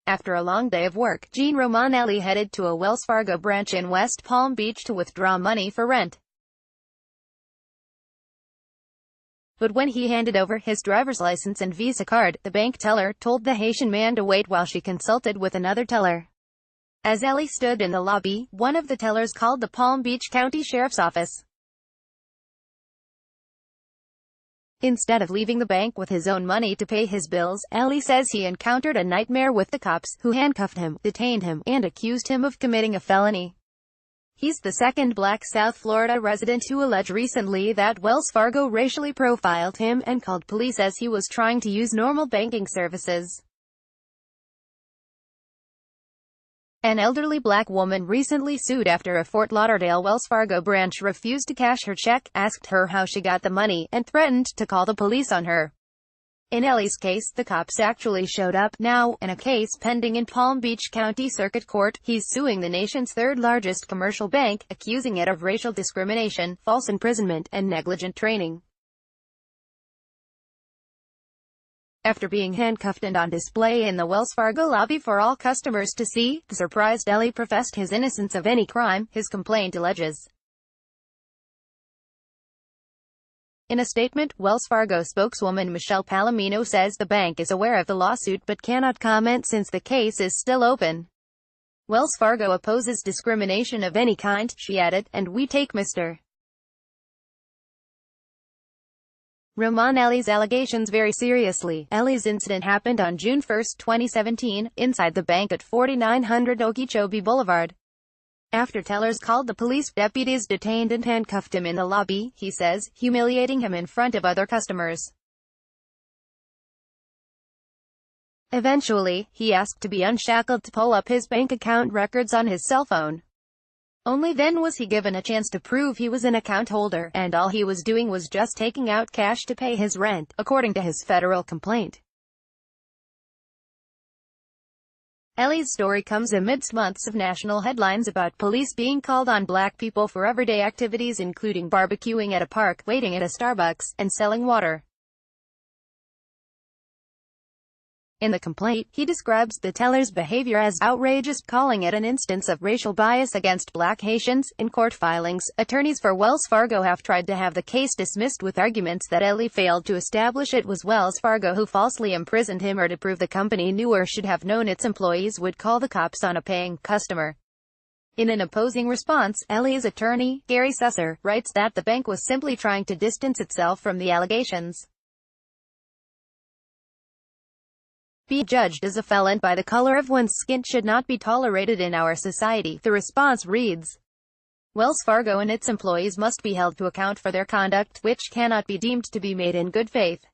After a long day of work, Gene Romanelli headed to a Wells Fargo branch in West Palm Beach to withdraw money for rent. But when he handed over his driver's license and Visa card, the bank teller told the Haitian man to wait while she consulted with another teller. As Ellie stood in the lobby, one of the tellers called the Palm Beach County Sheriff's Office. Instead of leaving the bank with his own money to pay his bills, Ellie says he encountered a nightmare with the cops, who handcuffed him, detained him, and accused him of committing a felony. He's the second black South Florida resident to allege recently that Wells Fargo racially profiled him and called police as he was trying to use normal banking services. An elderly black woman recently sued after a Fort Lauderdale Wells Fargo branch refused to cash her check, asked her how she got the money, and threatened to call the police on her. In Ellie's case, the cops actually showed up. Now, in a case pending in Palm Beach County Circuit Court, he's suing the nation's third-largest commercial bank, accusing it of racial discrimination, false imprisonment, and negligent training. After being handcuffed and on display in the Wells Fargo lobby for all customers to see, the surprised Ellie professed his innocence of any crime, his complaint alleges. In a statement, Wells Fargo spokeswoman Michelle Palomino says the bank is aware of the lawsuit but cannot comment since the case is still open. Wells Fargo opposes discrimination of any kind, she added, and we take Mr. Romanelli's allegations very seriously. Ellie's incident happened on June 1, 2017, inside the bank at 4900 Okeechobee Boulevard. After tellers called the police, deputies detained and handcuffed him in the lobby, he says, humiliating him in front of other customers. Eventually, he asked to be unshackled to pull up his bank account records on his cell phone. Only then was he given a chance to prove he was an account holder, and all he was doing was just taking out cash to pay his rent, according to his federal complaint. Ellie's story comes amidst months of national headlines about police being called on black people for everyday activities including barbecuing at a park, waiting at a Starbucks, and selling water. In the complaint, he describes the teller's behavior as outrageous, calling it an instance of racial bias against black Haitians. In court filings, attorneys for Wells Fargo have tried to have the case dismissed with arguments that Ellie failed to establish it was Wells Fargo who falsely imprisoned him or to prove the company knew or should have known its employees would call the cops on a paying customer. In an opposing response, Ellie's attorney, Gary Susser, writes that the bank was simply trying to distance itself from the allegations. Being judged as a felon by the color of one's skin should not be tolerated in our society, the response reads. Wells Fargo and its employees must be held to account for their conduct, which cannot be deemed to be made in good faith.